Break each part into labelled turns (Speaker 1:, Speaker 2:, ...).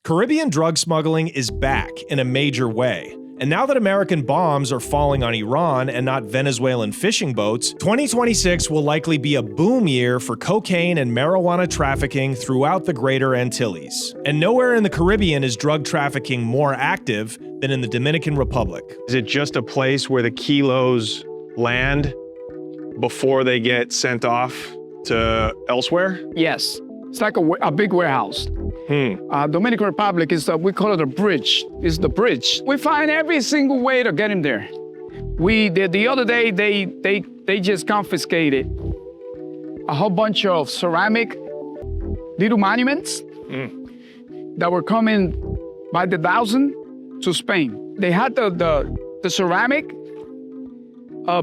Speaker 1: Caribbean drug smuggling is back in a major way. And now that American bombs are falling on Iran and not Venezuelan fishing boats, 2026 will likely be a boom year for cocaine and marijuana trafficking throughout the Greater Antilles. And nowhere in the Caribbean is drug trafficking more active than in the Dominican Republic.
Speaker 2: Is it just a place where the kilos land before they get sent off to elsewhere?
Speaker 3: Yes, it's like a big warehouse. Dominican Republic is, we call it a bridge. It's the bridge. We find every single way to get him there. The other day, they just confiscated a whole bunch of ceramic little monuments that were coming by the thousand to Spain. They had the ceramic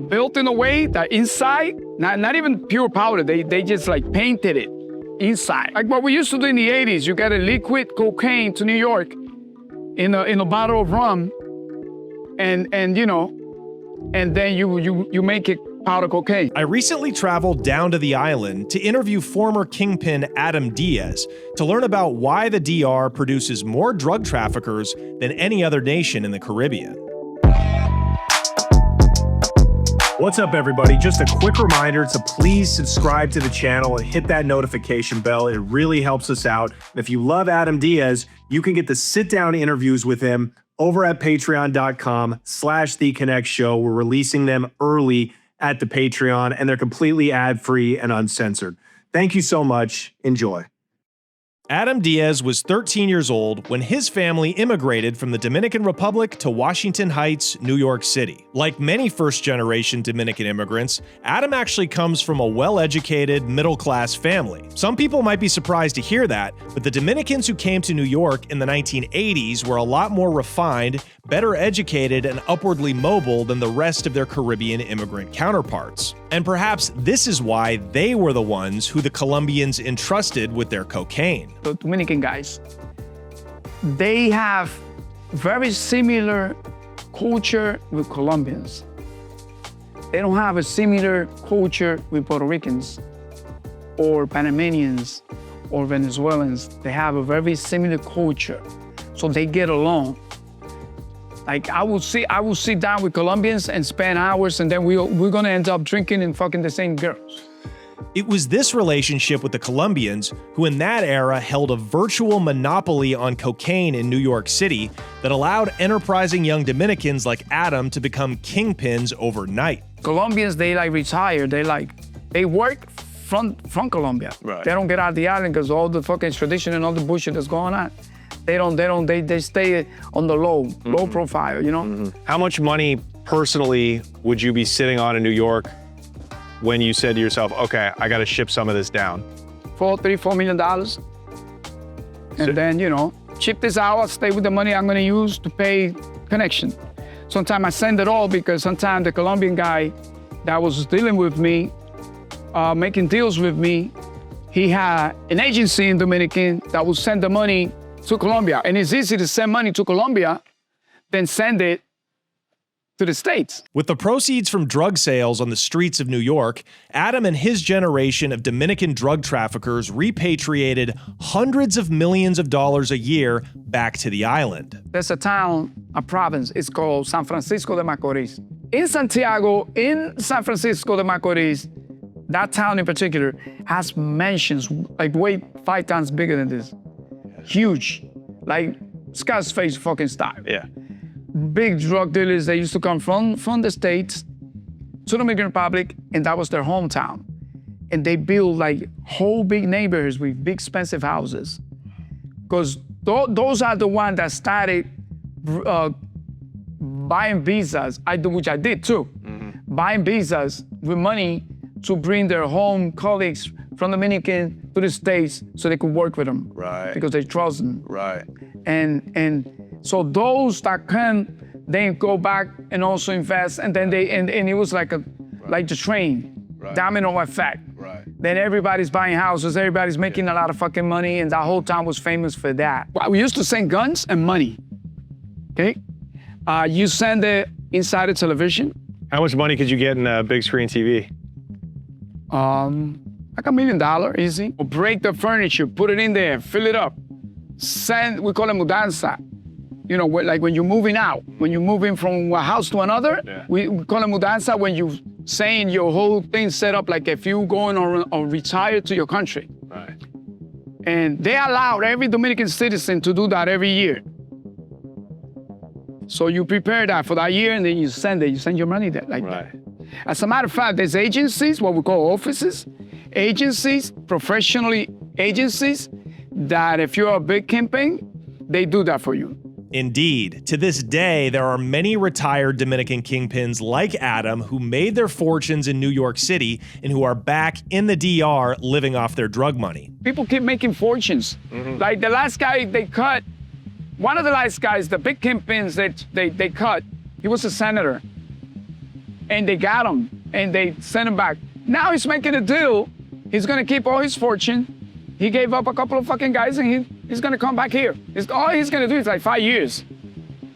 Speaker 3: built in a way that inside, not even pure powder, they just like painted it inside. Like what we used to do in the 80s, you get a liquid cocaine to New York in a bottle of rum, and then you make it powder cocaine.
Speaker 1: I recently traveled down to the island to interview former Kingpin Adam Diaz to learn about why the DR produces more drug traffickers than any other nation in the Caribbean. What's up, everybody? Just a quick reminder to please subscribe to the channel and hit that notification bell. It really helps us out. And if you love Adam Diaz, you can get the sit-down interviews with him over at patreon.com/theconnectshow. We're releasing them early at the Patreon, and they're completely ad-free and uncensored. Thank you so much. Enjoy. Adam Diaz was 13 years old when his family immigrated from the Dominican Republic to Washington Heights, New York City. Like many first-generation Dominican immigrants, Adam actually comes from a well-educated, middle-class family. Some people might be surprised to hear that, but the Dominicans who came to New York in the 1980s were a lot more refined, better educated, and upwardly mobile than the rest of their Caribbean immigrant counterparts. And perhaps this is why they were the ones who the Colombians entrusted with their cocaine.
Speaker 3: The Dominican guys, they have very similar culture with Colombians. They don't have a similar culture with Puerto Ricans or Panamanians or Venezuelans. They have a very similar culture, so they get along. Like I will sit down with Colombians and spend hours, and then we're gonna end up drinking and fucking the same girls.
Speaker 1: It was this relationship with the Colombians, who in that era held a virtual monopoly on cocaine in New York City, that allowed enterprising young Dominicans like Adam to become kingpins overnight.
Speaker 3: Colombians, they like retire. They work from Colombia.
Speaker 2: Right.
Speaker 3: They don't get out of the island because all the fucking tradition and all the bullshit that's going on. They stay on the low profile, you know?
Speaker 2: How much money personally would you be sitting on in New York when you said to yourself, okay, I got to ship some of this down?
Speaker 3: $4 million. And then, ship this out, I'll stay with the money I'm gonna use to pay connection. Sometimes I send it all because sometimes the Colombian guy that was dealing with me, making deals with me, he had an agency in Dominican that would send the money to Colombia. And it's easy to send money to Colombia than send it to the States.
Speaker 1: With the proceeds from drug sales on the streets of New York, Adam and his generation of Dominican drug traffickers repatriated hundreds of millions of dollars a year back to the island.
Speaker 3: There's a town, a province, it's called San Francisco de Macorís. In Santiago, in San Francisco de Macorís, that town in particular has mansions like way 5 times bigger than this. Huge, like Scarface fucking style.
Speaker 2: Yeah.
Speaker 3: Big drug dealers, they used to come from the States to the Dominican Republic, and that was their hometown. And they built like whole big neighborhoods with big expensive houses. Because those are the ones that started buying visas, which I did too. Buying visas with money to bring their home colleagues from Dominican to the States so they could work with them.
Speaker 2: Right.
Speaker 3: Because they trust them.
Speaker 2: Right.
Speaker 3: And so those that can then go back and also invest, and then and it was like like the train, domino effect.
Speaker 2: Right.
Speaker 3: Then everybody's buying houses, everybody's making a lot of fucking money, and that whole town was famous for that. We used to send guns and money, okay? You send it inside a television.
Speaker 2: How much money could you get in a big screen TV?
Speaker 3: Like $1 million, easy. Break the furniture, put it in there, fill it up. we call it mudanza. You know, like when you're moving out, when you're moving from a house to another, we call it mudanza when you saying your whole thing set up like if you going or retire to your country.
Speaker 2: Right.
Speaker 3: And they allowed every Dominican citizen to do that every year. So you prepare that for that year and then you send your money there like that. As a matter of fact, there's agencies, what we call offices, agencies, professionally agencies, that if you're a big Kingpin, they do that for you.
Speaker 1: Indeed. To this day, there are many retired Dominican kingpins like Adam who made their fortunes in New York City and who are back in the DR living off their drug money.
Speaker 3: People keep making fortunes. Like the last guy they cut, one of the last guys, the big kingpins that they cut, he was a senator. And they got him and they sent him back. Now he's making a deal. He's gonna keep all his fortune. He gave up a couple of fucking guys and he's gonna come back here. All he's gonna do is like 5 years.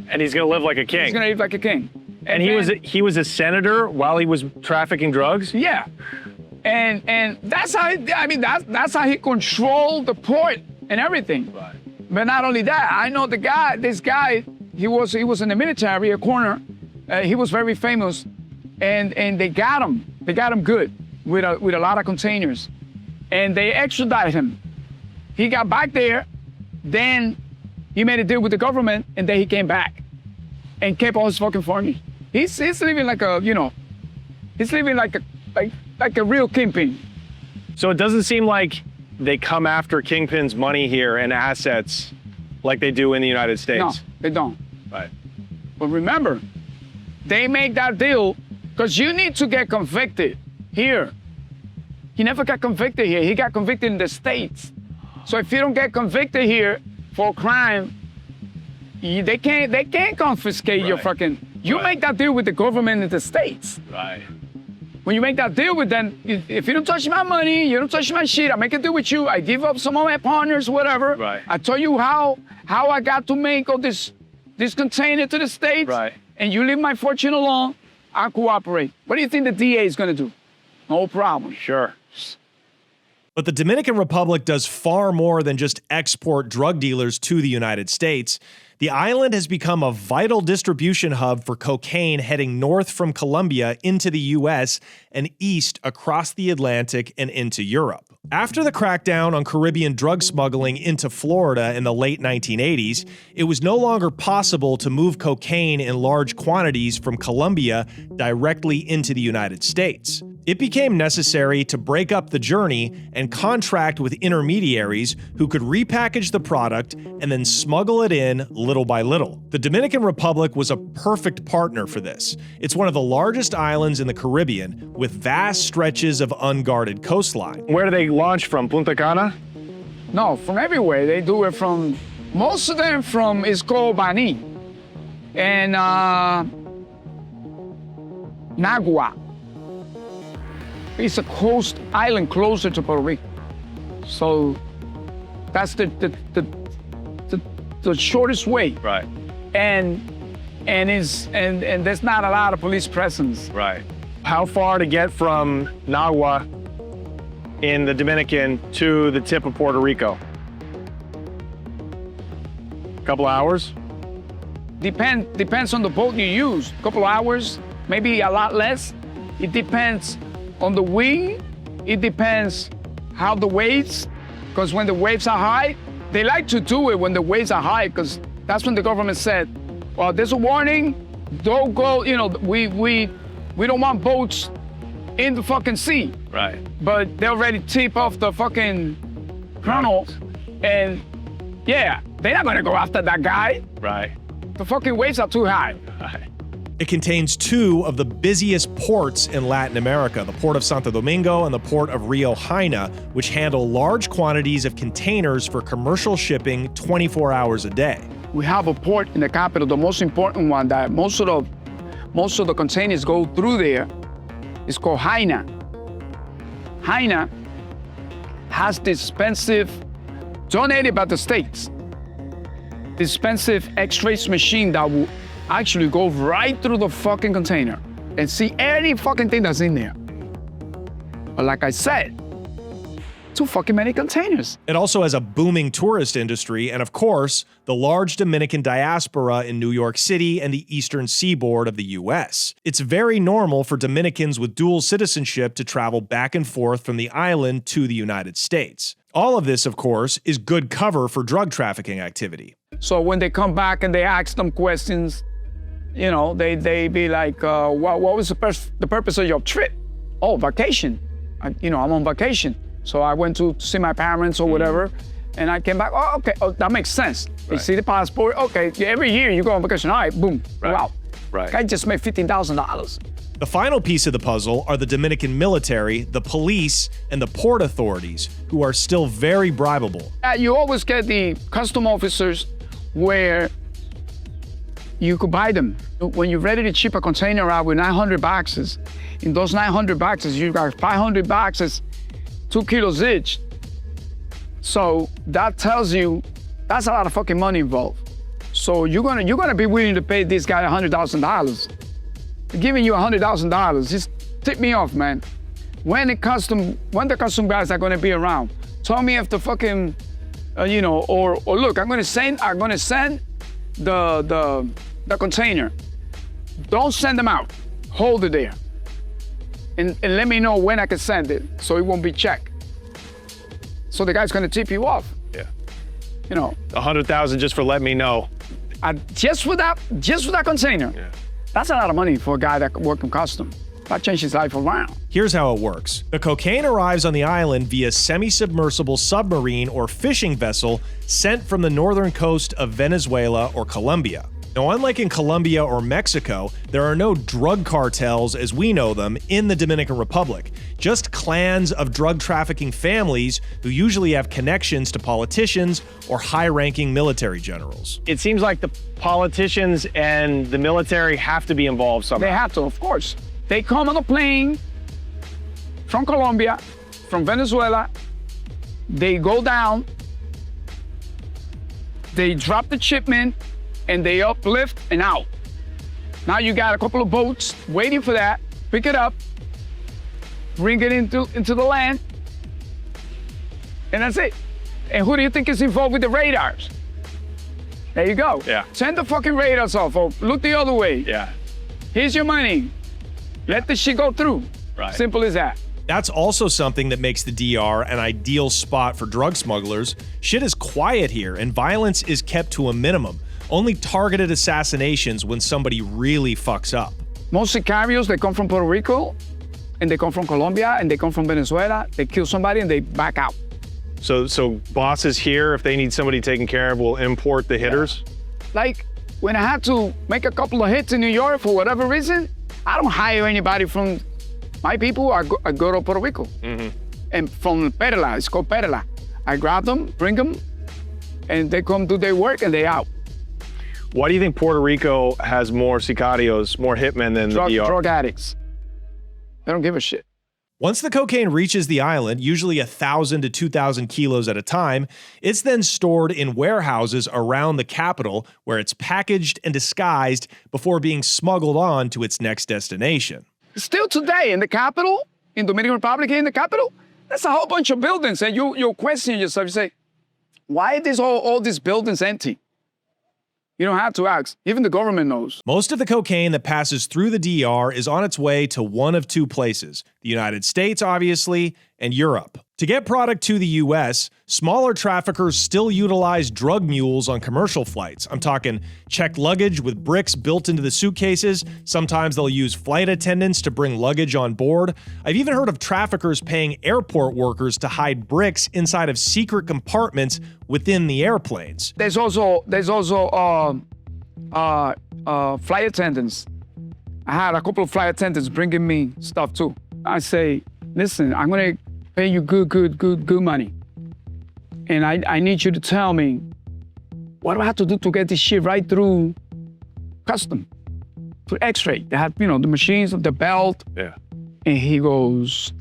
Speaker 2: And he's gonna live like a king.
Speaker 3: He's gonna live like a king.
Speaker 2: And he was a senator while he was trafficking drugs?
Speaker 3: Yeah. And that's how, that's how he controlled the port and everything.
Speaker 2: Right.
Speaker 3: But not only that, I know this guy, he was in the military, a corner. He was very famous. And they got him. They got him good with a lot of containers. And they extradited him. He got back there, then he made a deal with the government, and then he came back and kept all his fucking fortune. He's living like a, he's living like a real kingpin.
Speaker 2: So it doesn't seem like they come after Kingpin's money here and assets like they do in the United States.
Speaker 3: No, they don't.
Speaker 2: Right.
Speaker 3: But remember, they make that deal because you need to get convicted here. He never got convicted here. He got convicted in the States. So if you don't get convicted here for a crime, they can't confiscate your fucking. You make that deal with the government in the States.
Speaker 2: Right.
Speaker 3: When you make that deal with them, if you don't touch my money, you don't touch my shit, I make a deal with you. I give up some of my partners, whatever.
Speaker 2: Right.
Speaker 3: I tell you how I got to make all this container to the States.
Speaker 2: Right.
Speaker 3: And you leave my fortune alone, I'll cooperate. What do you think the DA is gonna do? No problem.
Speaker 2: Sure.
Speaker 1: But the Dominican Republic does far more than just export drug dealers to the United States. The island has become a vital distribution hub for cocaine heading north from Colombia into the US and east across the Atlantic and into Europe. After the crackdown on Caribbean drug smuggling into Florida in the late 1980s, it was no longer possible to move cocaine in large quantities from Colombia directly into the United States. It became necessary to break up the journey and contract with intermediaries who could repackage the product and then smuggle it in little by little. The Dominican Republic was a perfect partner for this. It's one of the largest islands in the Caribbean with vast stretches of unguarded coastline.
Speaker 2: Where do they launch from? Punta Cana?
Speaker 3: No, from everywhere. They do it from, most of them from, it's called Bani. And Nagua. It's a coast island closer to Puerto Rico. So that's the shortest way.
Speaker 2: Right.
Speaker 3: And there's not a lot of police presence.
Speaker 2: Right. How far to get from Nagua in the Dominican to the tip of Puerto Rico? A couple hours?
Speaker 3: Depends on the boat you use. A couple hours, maybe a lot less. It depends on the wind. It depends how the waves, because when the waves are high, they like to do it when the waves are high, because that's when the government said, well, there's a warning, don't go, we don't want boats in the fucking sea.
Speaker 2: Right.
Speaker 3: But they already tip off the fucking colonel, and yeah, they're not gonna go after that guy.
Speaker 2: Right.
Speaker 3: The fucking waves are too high.
Speaker 2: Right.
Speaker 1: It contains two of the busiest ports in Latin America, the Port of Santo Domingo and the Port of Rio Jaina, which handle large quantities of containers for commercial shipping 24 hours a day.
Speaker 3: We have a port in the capital, the most important one that most of the containers go through there. It's called Jaina. Jaina has this expensive, donated by the states, this expensive X-rays machine that will actually go right through the fucking container and see any fucking thing that's in there. But like I said, too fucking many containers.
Speaker 1: It also has a booming tourist industry and, of course, the large Dominican diaspora in New York City and the eastern seaboard of the U.S. It's very normal for Dominicans with dual citizenship to travel back and forth from the island to the United States. All of this, of course, is good cover for drug trafficking activity.
Speaker 3: So when they come back and they ask them questions, you know, they be like, what was the purpose of your trip? Oh, vacation. I'm on vacation. So I went to see my parents or whatever, and I came back. Oh, okay. Oh, that makes sense. Right. You see the passport. Okay. Every year you go on vacation. All right. Boom.
Speaker 2: Right.
Speaker 3: Wow.
Speaker 2: Right.
Speaker 3: I just made $15,000.
Speaker 1: The final piece of the puzzle are the Dominican military, the police, and the port authorities, who are still very bribable.
Speaker 3: You always get the custom officers where you could buy them. When you're ready to ship a container out with 900 boxes, in those 900 boxes, you got 500 boxes, 2 kilos each. So that tells you that's a lot of fucking money involved. So you're gonna be willing to pay this guy $100,000. Giving you $100,000, just tip me off, man. When the custom guys are gonna be around, tell me if the fucking, or look, I'm gonna send the container. Don't send them out. Hold it there. And let me know when I can send it, so it won't be checked. So the guy's gonna tip you off.
Speaker 2: Yeah.
Speaker 3: 100,000
Speaker 2: just for let me know.
Speaker 3: Just for that container.
Speaker 2: Yeah.
Speaker 3: That's a lot of money for a guy that worked in custom. That changed his life around.
Speaker 1: Here's how it works. The cocaine arrives on the island via semi-submersible submarine or fishing vessel sent from the northern coast of Venezuela or Colombia. Now, unlike in Colombia or Mexico, there are no drug cartels as we know them in the Dominican Republic, just clans of drug trafficking families who usually have connections to politicians or high-ranking military generals.
Speaker 2: It seems like the politicians and the military have to be involved somehow.
Speaker 3: They have to, of course. They come on a plane from Colombia, from Venezuela, they go down, they drop the shipment, and they uplift and out. Now you got a couple of boats waiting for that, pick it up, bring it into the land, and that's it. And who do you think is involved with the radars? There you go.
Speaker 2: Yeah.
Speaker 3: Send the fucking radars off, or look the other way.
Speaker 2: Yeah.
Speaker 3: Here's your money. Let the shit go through.
Speaker 2: Right.
Speaker 3: Simple as that.
Speaker 1: That's also something that makes the DR an ideal spot for drug smugglers. Shit is quiet here, and violence is kept to a minimum. Only targeted assassinations when somebody really fucks up.
Speaker 3: Most sicarios, they come from Puerto Rico, and they come from Colombia, and they come from Venezuela. They kill somebody and they back out.
Speaker 2: So bosses here, if they need somebody taken care of, will import the hitters?
Speaker 3: Yeah. Like, when I had to make a couple of hits in New York for whatever reason, I don't hire anybody from my people. I go to Puerto Rico. Mm-hmm. And from Perla, it's called Perla. I grab them, bring them, and they come do their work and they out.
Speaker 2: Why do you think Puerto Rico has more sicarios, more hitmen than the DR?
Speaker 3: Drug addicts. They don't give a shit.
Speaker 1: Once the cocaine reaches the island, usually 1,000 to 2,000 kilos at a time, it's then stored in warehouses around the capital where it's packaged and disguised before being smuggled on to its next destination.
Speaker 3: Still today in the capital, in Dominican Republic, in the capital, there's a whole bunch of buildings, and you question yourself, you say, why are all these buildings empty? You don't have to ask. Even the government knows.
Speaker 1: Most of the cocaine that passes through the DR is on its way to one of two places, the United States, obviously, and Europe. To get product to the US, smaller traffickers still utilize drug mules on commercial flights. I'm talking checked luggage with bricks built into the suitcases. Sometimes they'll use flight attendants to bring luggage on board. I've even heard of traffickers paying airport workers to hide bricks inside of secret compartments within the airplanes.
Speaker 3: There's also flight attendants. I had a couple of flight attendants bringing me stuff too. I say, listen, I'm gonna pay you good money. And I need you to tell me, what do I have to do to get this shit right through custom, through X-ray? They have, the machines, the belt.
Speaker 2: Yeah.
Speaker 3: And he goes,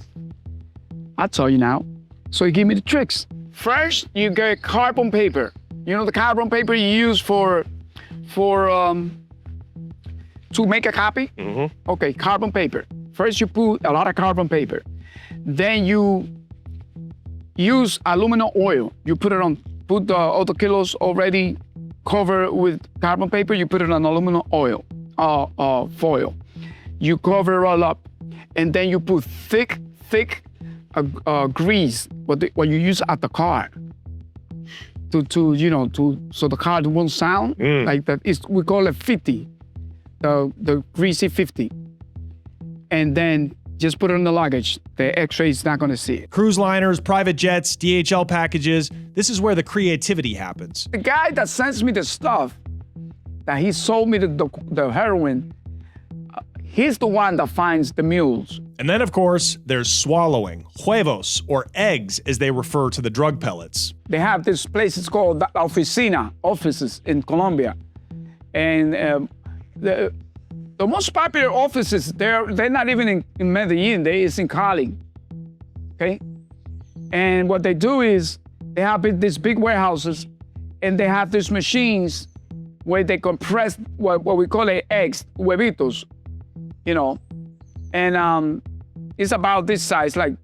Speaker 3: I'll tell you now. So he gave me the tricks. First, you get carbon paper. You know the carbon paper you use to make a copy?
Speaker 2: Mm-hmm.
Speaker 3: Okay, carbon paper. First you put a lot of carbon paper. Then you use aluminum oil. You put all the kilos already covered with carbon paper. You put it on aluminum oil, foil. You cover it all up, and then you put thick grease, what you use at the car, so the car won't sound like that. We call it 50, the greasy 50, and then just put it on the luggage. The X-ray is not gonna see it.
Speaker 1: Cruise liners, private jets, DHL packages. This is where the creativity happens.
Speaker 3: The guy that sends me the stuff, that he sold me the heroin, he's the one that finds the mules.
Speaker 1: And then, of course, there's swallowing, huevos, or eggs, as they refer to the drug pellets.
Speaker 3: They have this place, it's called La Oficina, offices in Colombia. And the most popular offices, they're not even in Medellin, it's in Cali, okay? And what they do is, they have these big warehouses, and they have these machines where they compress what we call eggs, huevitos, and it's about this size, like,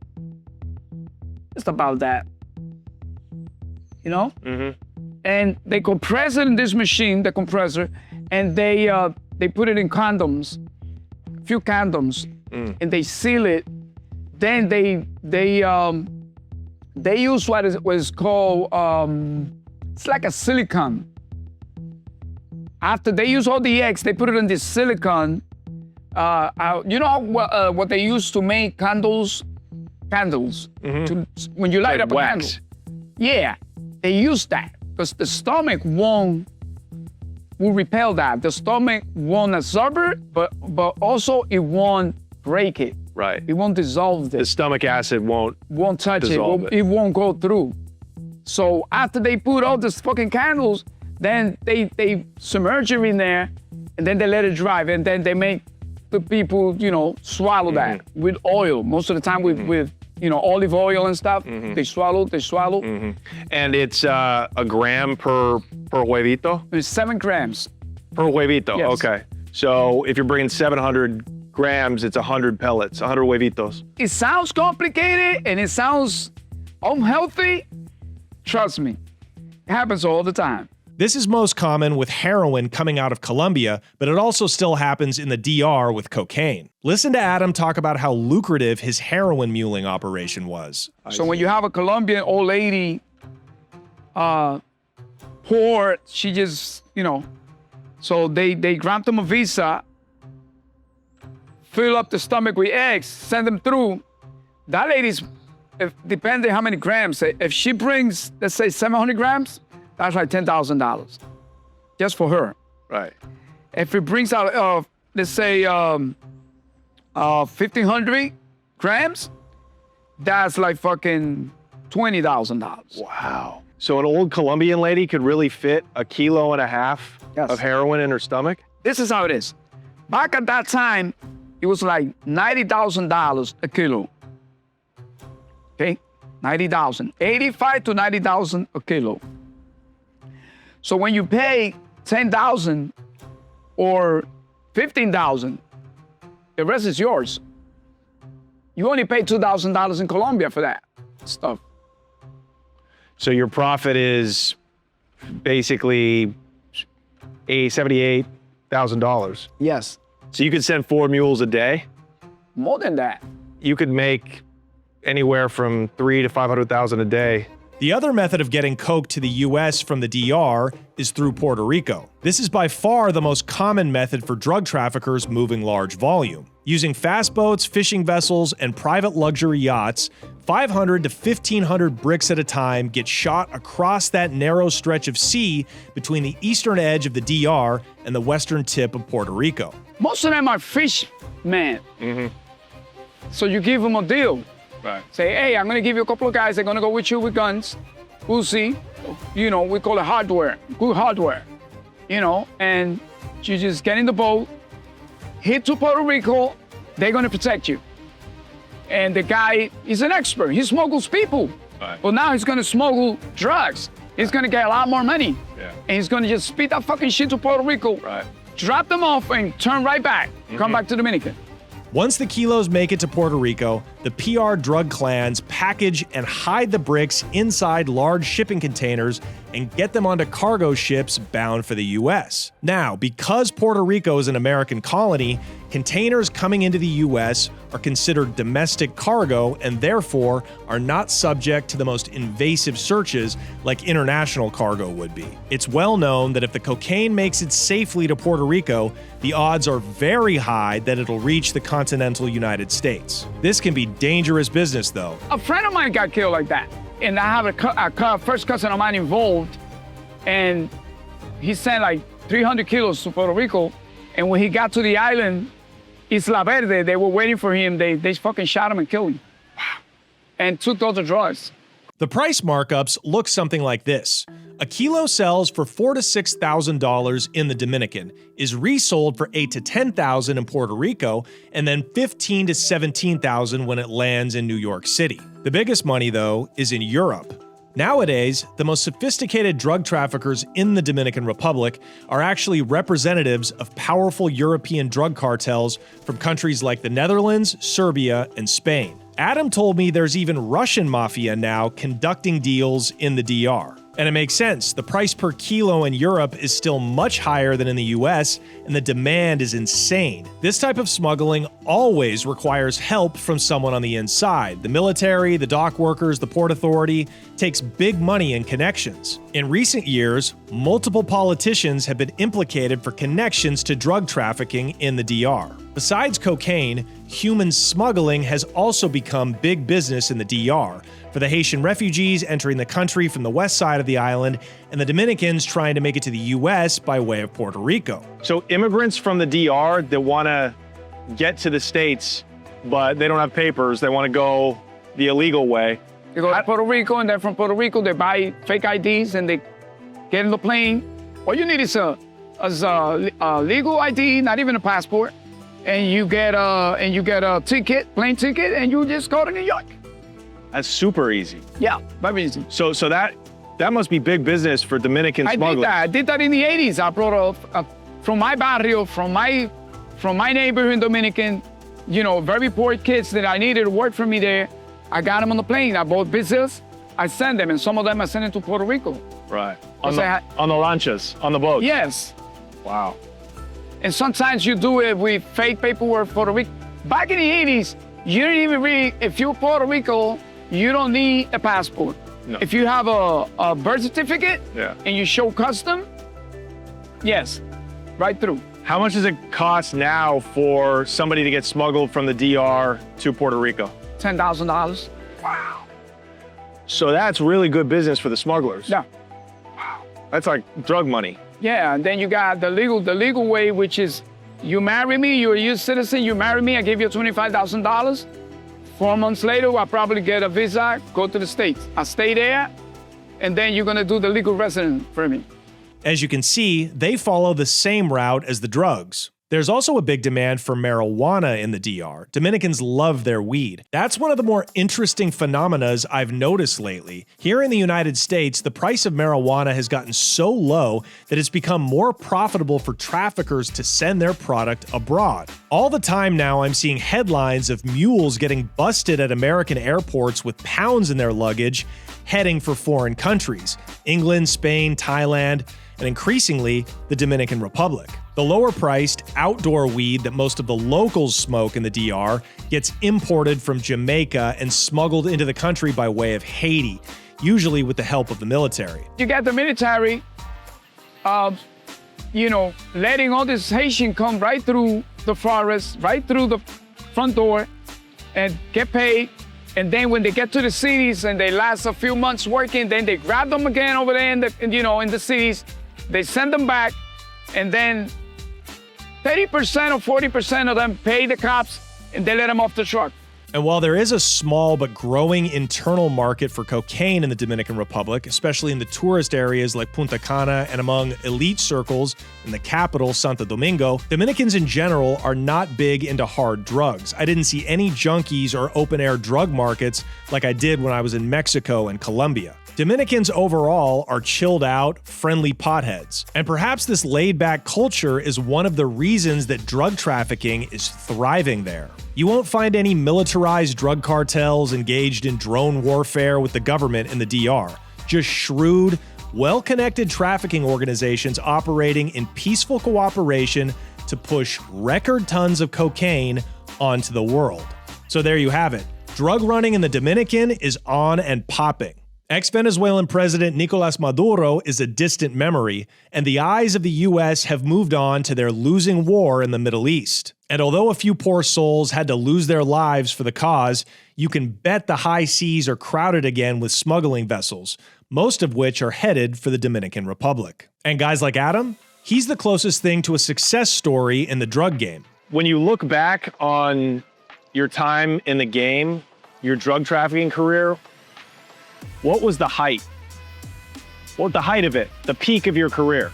Speaker 3: it's about that, And they compress it in this machine, the compressor, and they put it in condoms, a few condoms, and they seal it. Then they use what is called, it's like a silicone. After they use all the eggs, they put it in this silicone. What they use to make candles? When you light
Speaker 2: Like
Speaker 3: up a
Speaker 2: wax.
Speaker 3: candle. Yeah, they use that because the stomach will repel that. The stomach won't absorb it, but also it won't break it.
Speaker 2: Right.
Speaker 3: It won't dissolve
Speaker 2: The
Speaker 3: it.
Speaker 2: stomach acid won't
Speaker 3: Touch
Speaker 2: dissolve
Speaker 3: it. It won't go through. So after they put all these fucking candles, then they submerge it in there, and then they let it dry, and then they make the people, swallow that with oil. Most of the time with olive oil and stuff. They swallow.
Speaker 2: And it's a gram per huevito?
Speaker 3: It's 7 grams.
Speaker 2: Per huevito,
Speaker 3: Yes.
Speaker 2: okay. So if you're bringing 700 grams, it's 100 pellets, 100 huevitos.
Speaker 3: It sounds complicated and it sounds unhealthy. Trust me, it happens all the time.
Speaker 1: This is most common with heroin coming out of Colombia, but it also still happens in the DR with cocaine. Listen to Adam talk about how lucrative his heroin muling operation was.
Speaker 3: So when you have a Colombian old lady, poor, she just, so they grant them a visa, fill up the stomach with eggs, send them through. That lady's, depending how many grams, if she brings, let's say 700 grams, that's like $10,000, just for her.
Speaker 2: Right.
Speaker 3: If it brings out, let's say, 1,500 grams, that's like fucking $20,000.
Speaker 2: Wow. So an old Colombian lady could really fit 1.5 kilos
Speaker 3: Yes.
Speaker 2: of heroin in her stomach?
Speaker 3: This is how it is. Back at that time, it was like $90,000 a kilo. Okay, 90,000, 85 to 90,000 a kilo. So when you pay 10,000 or 15,000, the rest is yours. You only pay $2,000 in Colombia for that stuff.
Speaker 2: So your profit is basically $78,000.
Speaker 3: Yes,
Speaker 2: So you could send 4 mules a day.
Speaker 3: more than that.
Speaker 2: You could make anywhere from 300,000 to 500,000 a day.
Speaker 1: The other method of getting coke to the US from the DR is through Puerto Rico. This is by far the most common method for drug traffickers moving large volume. Using fast boats, fishing vessels, and private luxury yachts, 500 to 1,500 bricks at a time get shot across that narrow stretch of sea between the eastern edge of the DR and the western tip of Puerto Rico.
Speaker 3: Most of them are fishermen. So you give them a deal.
Speaker 2: Right.
Speaker 3: Say, hey, I'm gonna give you a couple of guys, they're gonna go with you with guns, Uzi, we call it hardware, good hardware, and you just get in the boat, hit to Puerto Rico, they're gonna protect you. And the guy is an expert, he smuggles people.
Speaker 2: Right.
Speaker 3: But now he's gonna smuggle drugs. He's gonna get a lot more money.
Speaker 2: Yeah.
Speaker 3: And he's gonna just speed that fucking shit to Puerto Rico,
Speaker 2: Right.
Speaker 3: drop them off and turn right back, come back to Dominican.
Speaker 1: Once the kilos make it to Puerto Rico, the PR drug clans package and hide the bricks inside large shipping containers and get them onto cargo ships bound for the US. Now, because Puerto Rico is an American colony, containers coming into the US are considered domestic cargo and therefore are not subject to the most invasive searches like international cargo would be. It's well known that if the cocaine makes it safely to Puerto Rico, the odds are very high that it'll reach the continental United States. This can be dangerous business though.
Speaker 3: A friend of mine got killed like that. And I have a first cousin of mine involved, and he sent like 300 kilos to Puerto Rico. And when he got to the island, Isla Verde, they were waiting for him. They fucking shot him and killed him. And took all the drugs.
Speaker 1: The price markups look something like this. A kilo sells for $4,000 to $6,000 in the Dominican, is resold for $8,000 to $10,000 in Puerto Rico, and then $15,000 to $17,000 when it lands in New York City. The biggest money, though, is in Europe. Nowadays, the most sophisticated drug traffickers in the Dominican Republic are actually representatives of powerful European drug cartels from countries like the Netherlands, Serbia, and Spain. Adam told me there's even Russian mafia now conducting deals in the DR. And it makes sense. The price per kilo in Europe is still much higher than in the US, and the demand is insane. This type of smuggling always requires help from someone on the inside. The military, the dock workers, the port authority takes big money and connections. In recent years, multiple politicians have been implicated for connections to drug trafficking in the DR. Besides cocaine, human smuggling has also become big business in the DR, for the Haitian refugees entering the country from the west side of the island, and the Dominicans trying to make it to the US by way of Puerto Rico.
Speaker 2: So immigrants from the DR that want to get to the States, but they don't have papers, they want to go the illegal way.
Speaker 3: They go to Puerto Rico, and then from Puerto Rico, they buy fake IDs, and they get in the plane. All you need is a legal ID, not even a passport, and you get a ticket, plane ticket, and you just go to New York.
Speaker 2: That's super easy.
Speaker 3: Yeah, very easy.
Speaker 2: So that must be big business for Dominican smugglers.
Speaker 3: I did that in the 80s. I brought from my barrio, from my neighborhood in Dominican, very poor kids that I needed to work for me there. I got them on the plane. I bought business. I sent them, and some of them I sent them to Puerto Rico.
Speaker 2: Right. On the lanchas, on the boats.
Speaker 3: Yes.
Speaker 2: Wow.
Speaker 3: And sometimes you do it with fake paperwork for Puerto Rico. Back in the 80s, you didn't even really, if you're Puerto Rico, you don't need a passport.
Speaker 2: No.
Speaker 3: If you have a birth certificate and you show custom, yes, right through.
Speaker 2: How much does it cost now for somebody to get smuggled from the DR to Puerto Rico?
Speaker 3: $10,000.
Speaker 2: Wow. So that's really good business for the smugglers.
Speaker 3: Yeah.
Speaker 2: Wow. That's like drug money.
Speaker 3: Yeah, and then you got the legal way, which is you marry me, you're a U.S. citizen, you marry me, I give you $25,000. 4 months later, I'll probably get a visa, go to the States. I stay there, and then you're gonna do the legal resident for me.
Speaker 1: As you can see, they follow the same route as the drugs. There's also a big demand for marijuana in the DR. Dominicans love their weed. That's one of the more interesting phenomena I've noticed lately. Here in the United States, the price of marijuana has gotten so low that it's become more profitable for traffickers to send their product abroad. All the time now, I'm seeing headlines of mules getting busted at American airports with pounds in their luggage, heading for foreign countries: England, Spain, Thailand, and increasingly, the Dominican Republic. The lower-priced, outdoor weed that most of the locals smoke in the DR gets imported from Jamaica and smuggled into the country by way of Haiti, usually with the help of the military.
Speaker 3: You got the military, letting all this Haitian come right through the forest, right through the front door, and get paid. And then when they get to the cities and they last a few months working, then they grab them again over there in the cities. They send them back, and then 30% or 40% of them pay the cops, and they let them off the truck.
Speaker 1: And while there is a small but growing internal market for cocaine in the Dominican Republic, especially in the tourist areas like Punta Cana and among elite circles in the capital, Santo Domingo, Dominicans in general are not big into hard drugs. I didn't see any junkies or open-air drug markets like I did when I was in Mexico and Colombia. Dominicans overall are chilled out, friendly potheads. And perhaps this laid-back culture is one of the reasons that drug trafficking is thriving there. You won't find any militarized drug cartels engaged in drone warfare with the government in the DR. Just shrewd, well-connected trafficking organizations operating in peaceful cooperation to push record tons of cocaine onto the world. So there you have it. Drug running in the Dominican is on and popping. Ex-Venezuelan President Nicolas Maduro is a distant memory, and the eyes of the U.S. have moved on to their losing war in the Middle East. And although a few poor souls had to lose their lives for the cause, you can bet the high seas are crowded again with smuggling vessels, most of which are headed for the Dominican Republic. And guys like Adam, he's the closest thing to a success story in the drug game.
Speaker 2: When you look back on your time in the game, your drug trafficking career, what was the height? What was the height of it? The peak of your career?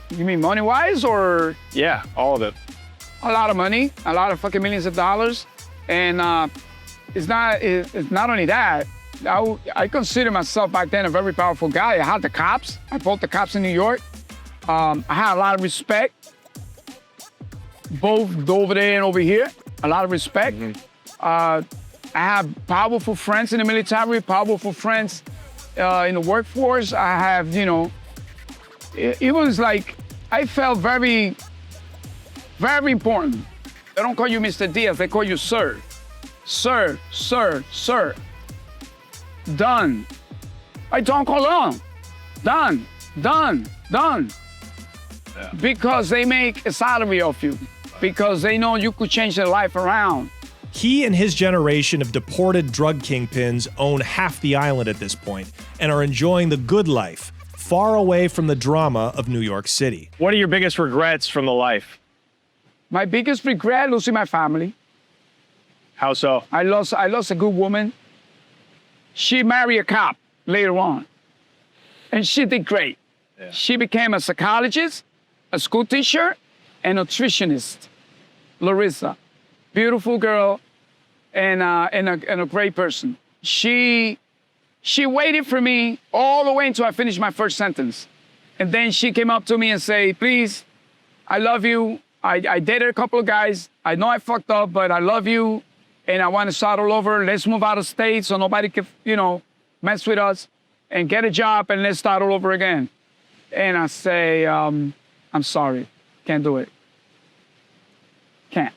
Speaker 3: You mean money-wise or?
Speaker 2: Yeah, all of it.
Speaker 3: A lot of money, a lot of fucking millions of dollars. And it's not only that, I consider myself back then a very powerful guy. I had the cops. I fought the cops in New York. I had a lot of respect, both over there and over here. A lot of respect. I have powerful friends in the military, powerful friends in the workforce. I have, it was like, I felt very, very important. They don't call you Mr. Diaz, they call you sir. Sir, sir, sir. Done. I don't call on. Done, done, done. Yeah. Because they make a salary of you. Because they know you could change their life around.
Speaker 1: He and his generation of deported drug kingpins own half the island at this point and are enjoying the good life, far away from the drama of New York City.
Speaker 2: What are your biggest regrets from the life?
Speaker 3: My biggest regret, losing my family.
Speaker 2: How so?
Speaker 3: I lost a good woman. She married a cop later on, and she did great. Yeah. She became a psychologist, a school teacher, and a nutritionist, Larissa. Beautiful girl, and a great person. She waited for me all the way until I finished my first sentence. And then she came up to me and said, please, I love you. I dated a couple of guys. I know I fucked up, but I love you. And I want to start all over. Let's move out of state so nobody can, mess with us. And get a job and let's start all over again. And I say, I'm sorry. Can't do it. Can't.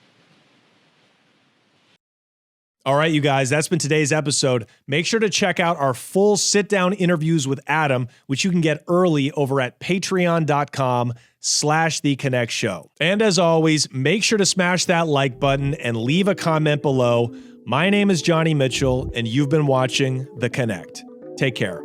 Speaker 1: All right, you guys, that's been today's episode. Make sure to check out our full sit-down interviews with Adam, which you can get early over at patreon.com/theconnectshow. And as always, make sure to smash that like button and leave a comment below. My name is Johnny Mitchell, and you've been watching The Connect. Take care.